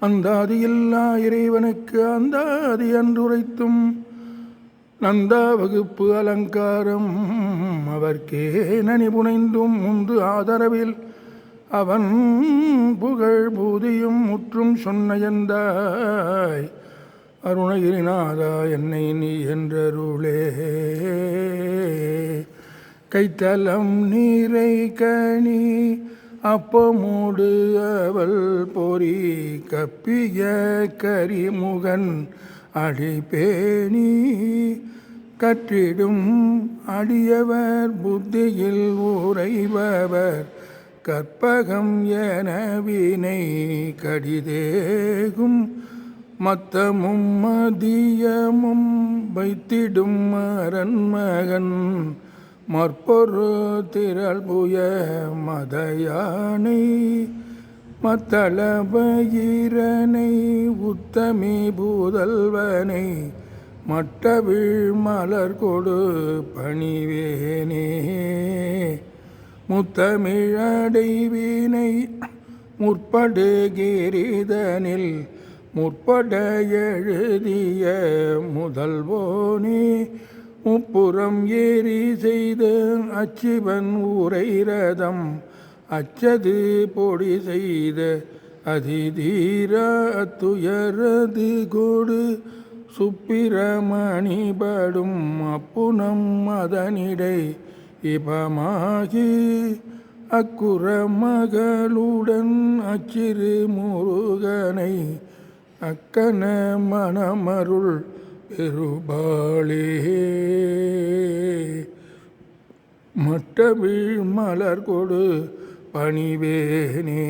அந்தாதியில்லா இறைவனுக்கு அந்தாதி அன்றுரைத்தும் நந்தா வகுப்பு அலங்காரம் அவர்க்கே நனி புனைந்தும் முந்து ஆதரவில் அவன் புகழ் பூதியும் முற்றும் சொன்ன எந்தாய் அருணகிரிநாதா என்னை நீ என்றருளே. கைத்தலம் நீரை கனி அப்பமூடு அவள் பொறி கப்பிய கரிமுகன் அடிபேணி கற்றிடும் அடியவர் புத்தியில் உறைபவர் கற்பகம் என வினை கடிதேகும் மத்தமும் மதியமும் வைத்திடும் அரண்மகன் மற்பொரு திரள் புய மதயானை மத்தளபயிரனை உத்தமி பூதல்வனை மட்டவிழ் மலர் கொடு பணிவேனே. முத்தமிழடைவினை முற்படு கிரிதனில் முற்பட எழுதிய முதல்வோனே முப்புறம் ஏறி செய்த அச்சிவன் உரை ரதம் அச்சது பொடி செய்த அதிதீர துயரது கொடு சுப்பிரமணிபடும் அப்புனம் அதனிடை இபமாகி அக்குற மகளுடன் அச்சிறு முருகனை அக்கன மணமருள் பெருபாளே. மட்டவிழ் மலர் கொடு பணிவேனே.